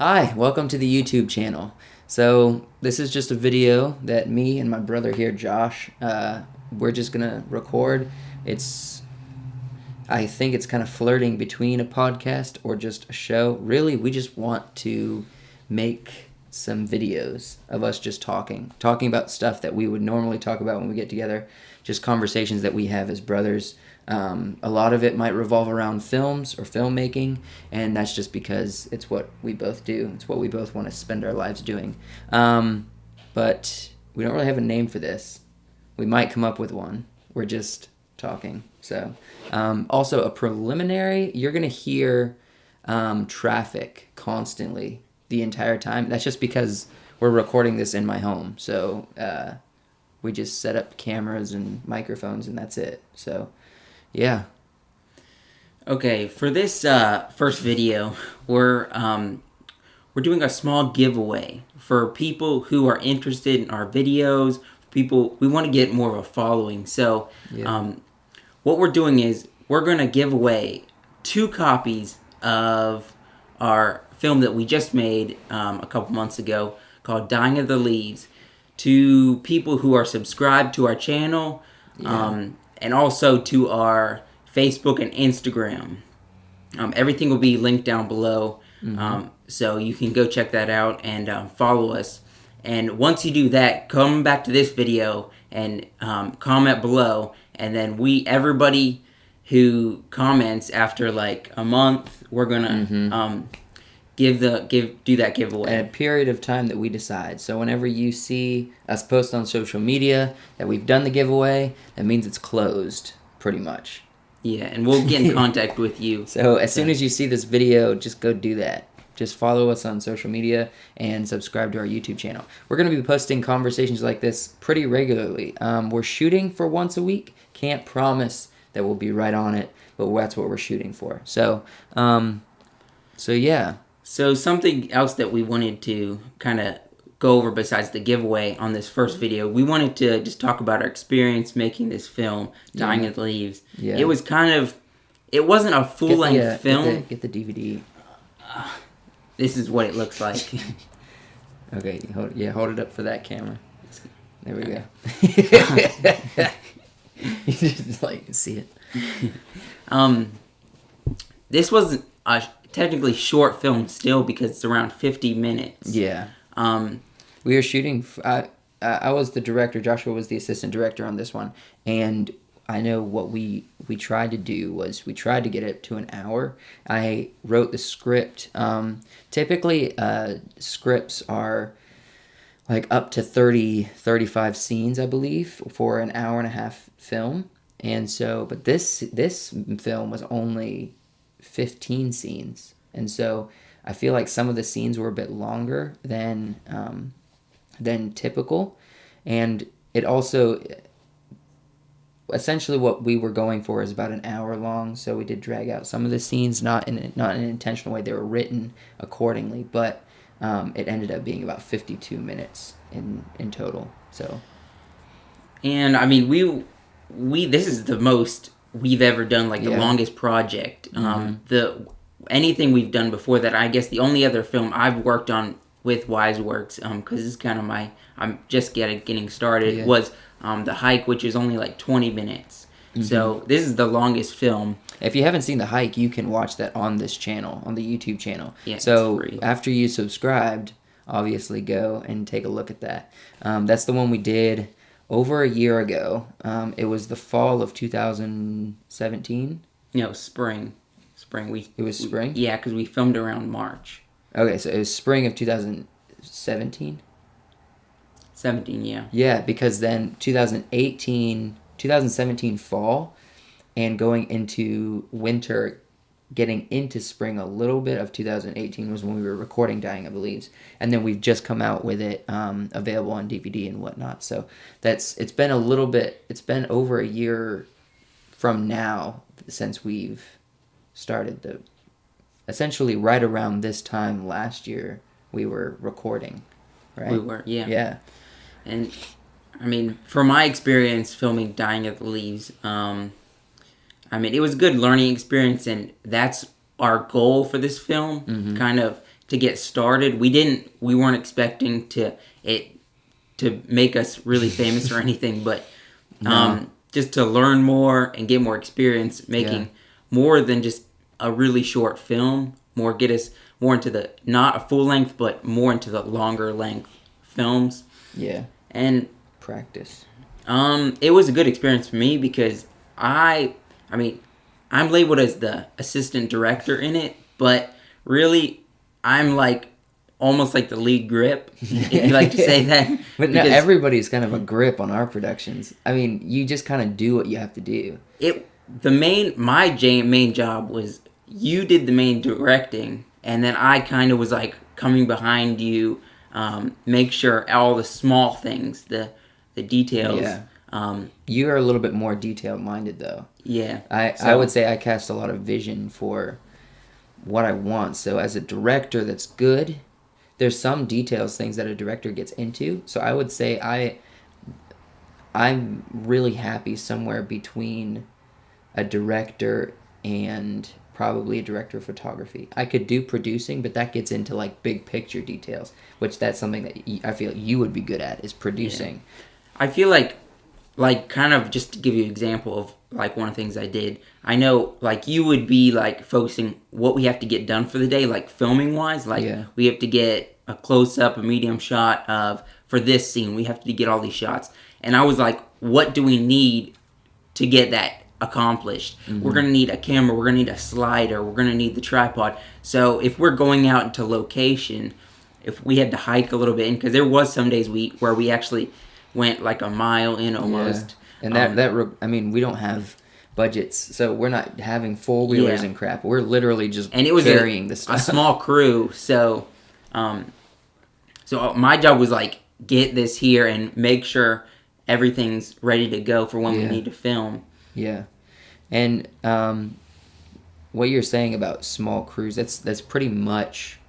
Hi, welcome to the YouTube channel. So this is just a video that me and my brother here, Josh, we're just gonna record. I think it's kind of flirting between a podcast or just a show. Really, we just want to make some videos of us just talking about stuff that we would normally talk about when we get together, just conversations that we have as brothers. A lot of it might revolve around films or filmmaking, and that's just because it's what we both do. It's what we both want to spend our lives doing. But we don't really have a name for this. We might come up with one. We're just talking. So, also a preliminary, you're going to hear traffic constantly the entire time. That's just because we're recording this in my home. So we just set up cameras and microphones, and that's it. So, yeah. Okay, for this first video, we're doing a small giveaway for people who are interested in our videos. People, we want to get more of a following. So, what we're doing is we're going to give away 2 copies of our film that we just made a couple months ago called Dying of the Leaves to people who are subscribed to our channel. And also to our Facebook and Instagram. Everything will be linked down below, so you can go check that out and follow us. And once you do that, come back to this video and comment below. And then everybody who comments after like a month, we're gonna do that giveaway at a period of time that we decide. So whenever you see us post on social media that we've done the giveaway, that means it's closed, pretty much. Yeah, and we'll get in contact with you. So as soon as you see this video, just go do that. Just follow us on social media and subscribe to our YouTube channel. We're going to be posting conversations like this pretty regularly. We're shooting for once a week. Can't promise that we'll be right on it, but that's what we're shooting for. So yeah. So something else that we wanted to kind of go over besides the giveaway on this first video, we wanted to just talk about our experience making this film, Dying of the Leaves. Yeah. It was it wasn't a full-length film. Get the DVD. This is what it looks like. Okay, hold it up for that camera. There we go. You just see it. This was a technically short film still because it's around 50 minutes. Yeah. We were shooting. I was the director. Joshua was the assistant director on this one, and I know what we tried to do was we tried to get it to an hour. I wrote the script. Typically, scripts are like up to 35 scenes, I believe, for an hour and a half film. And so, but this film was only 15 scenes, and so I feel like some of the scenes were a bit longer than typical, and it also essentially what we were going for is about an hour long. So we did drag out some of the scenes, not in an intentional way. They were written accordingly, but it ended up being about 52 minutes in total. So, and I mean we this is the most we've ever done, like the longest project. Anything we've done before that, I guess the only other film I've worked on with Wiseworks, because this is kind of I'm just getting started, was The Hike, which is only like 20 minutes. So this is the longest film. If you haven't seen The Hike, you can watch that on this channel, on the YouTube channel. Yeah, so it's free. After you subscribed, obviously go and take a look at that. That's the one we did over a year ago. It was the fall of 2017. No, spring. It was spring? Yeah, because we filmed around March. Okay, so it was spring of 2017? 17, yeah. Yeah, because then 2017 fall, and going into winter, getting into spring a little bit of 2018 was when we were recording Dying of the Leaves. And then we've just come out with it available on DVD and whatnot. So it's been over a year from now since we've started essentially right around this time last year we were recording, right? We were, yeah. Yeah. And I mean, for my experience filming Dying of the Leaves, I mean, it was a good learning experience, and that's our goal for this film, kind of to get started. We weren't expecting to make us really famous or anything, but just to learn more and get more experience making more than just a really short film, get us more into the, not a full length, but more into the longer length films. Yeah. And practice. It was a good experience for me because I mean, I'm labeled as the assistant director in it, but really I'm like almost like the lead grip, if you like to say that. But no, everybody's kind of a grip on our productions. I mean, you just kind of do what you have to do. My main job was, you did the main directing, and then I kind of was like coming behind you, make sure all the small things, the details. Yeah. You are a little bit more detail minded though. Yeah. I would say I cast a lot of vision for what I want. So as a director that's good, there's some details, things that a director gets into. So I would say I'm really happy somewhere between a director and probably a director of photography. I could do producing, but that gets into like big picture details, which that's something that I feel you would be good at, is producing. Yeah. I feel like kind of just to give you an example of like one of the things I did, I know like you would be like focusing what we have to get done for the day, like filming wise, like we have to get a close up, a medium shot of, for this scene, we have to get all these shots. And I was like, what do we need to get that accomplished? Mm-hmm. We're going to need a camera, we're going to need a slider, we're going to need the tripod. So if we're going out into location, if we had to hike a little bit, because there was some days where we actually went like a mile in almost. Yeah. And I mean, we don't have budgets, so we're not having four-wheelers and crap. We're literally just carrying the stuff. A small crew, so my job was like, get this here and make sure everything's ready to go for when we need to film. Yeah. And what you're saying about small crews, that's pretty much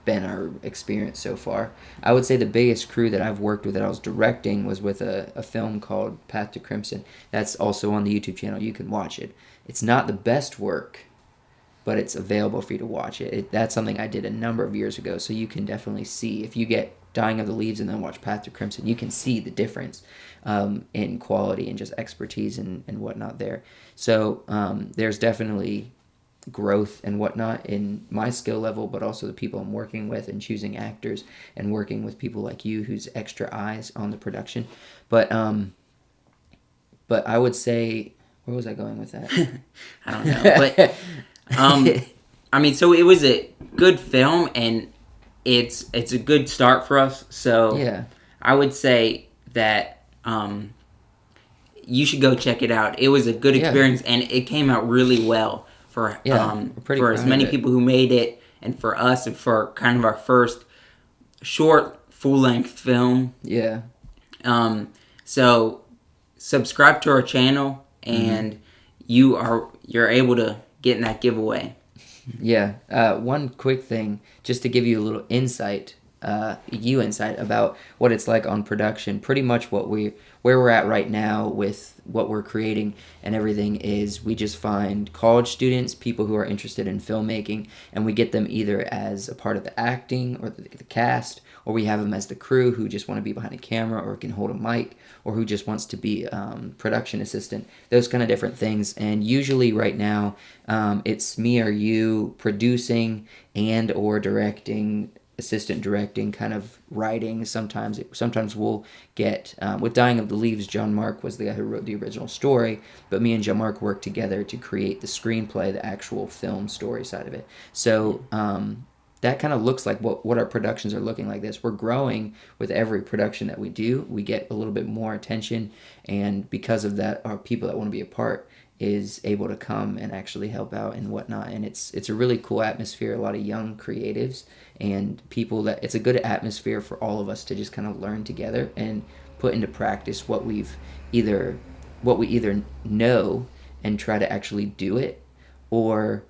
been our experience so far. I would say the biggest crew that I've worked with that I was directing was with a film called Path to Crimson. That's also on the YouTube channel. You can watch it. It's not the best work, but it's available for you to watch it. That's something I did a number of years ago, so you can definitely see. If you get Dying of the Leaves and then watch Path to Crimson, you can see the difference in quality and just expertise and whatnot there. So there's definitely growth and whatnot in my skill level, but also the people I'm working with and choosing actors and working with people like you who's extra eyes on the production. But I would say, where was I going with that? I don't know. But I mean, so it was a good film and it's a good start for us. So yeah, I would say that you should go check it out. It was a good experience and it came out really well for as many people who made it, and for us, and for kind of our first short full-length film. Yeah. So subscribe to our channel, and you're able to get in that giveaway. Yeah. One quick thing, just to give you a little insight about what it's like on production. Pretty much where we're at right now with what we're creating and everything is we just find college students, people who are interested in filmmaking, and we get them either as a part of the acting or the cast, or we have them as the crew who just want to be behind a camera or can hold a mic, or who just wants to be production assistant, those kind of different things. And usually right now it's me or you producing and or directing, assistant directing, kind of writing. Sometimes we'll get with Dying of the Leaves, John Mark was the guy who wrote the original story, but me and John Mark worked together to create the screenplay, the actual film story side of it. So that kind of looks like what our productions are looking like. This, we're growing with every production that we do. We get a little bit more attention, and because of that, our people that want to be a part is able to come and actually help out and whatnot. And it's a really cool atmosphere, a lot of young creatives and people that it's a good atmosphere for all of us to just kind of learn together and put into practice what we either know and try to actually do it, or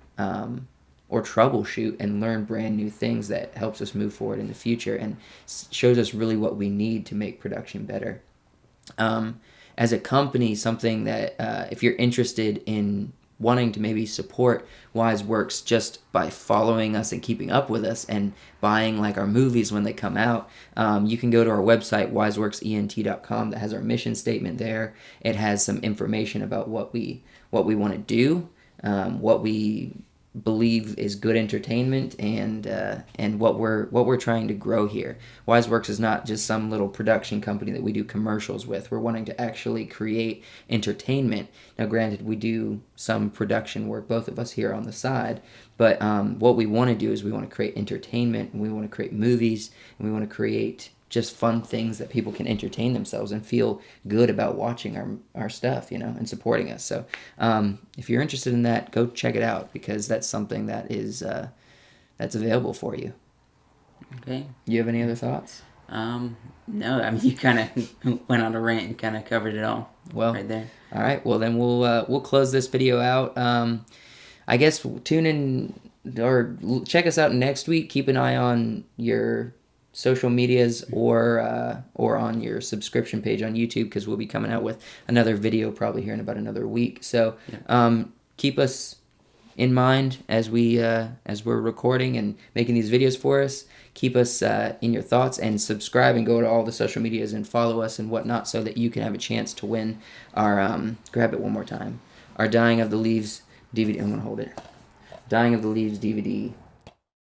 troubleshoot and learn brand new things that helps us move forward in the future and shows us really what we need to make production better. As a company, something that if you're interested in wanting to maybe support Wise Works just by following us and keeping up with us and buying like our movies when they come out, you can go to our website, wiseworksent.com, that has our mission statement there. It has some information about what we want to do, what we believe is good entertainment, and what we're trying to grow here. WiseWorks is not just some little production company that we do commercials with. We're wanting to actually create entertainment. Now, granted, we do some production work, both of us here on the side, but what we want to do is we want to create entertainment, and we want to create movies, and we want to create just fun things that people can entertain themselves and feel good about watching our stuff, and supporting us. So if you're interested in that, go check it out, because that's something that is that's available for you. Okay. You have any other thoughts? No, I mean, you kind of went on a rant and kind of covered it all. Well, right there. All right. Well, then we'll close this video out. I guess tune in or check us out next week. Keep an eye on your social medias or on your subscription page on YouTube, because we'll be coming out with another video probably here in about another week. So keep us in mind as we're recording and making these videos for us. Keep us in your thoughts, and subscribe and go to all the social medias and follow us and whatnot, so that you can have a chance to win our grab it one more time, our Dying of the Leaves DVD. I'm gonna hold it. Dying of the Leaves DVD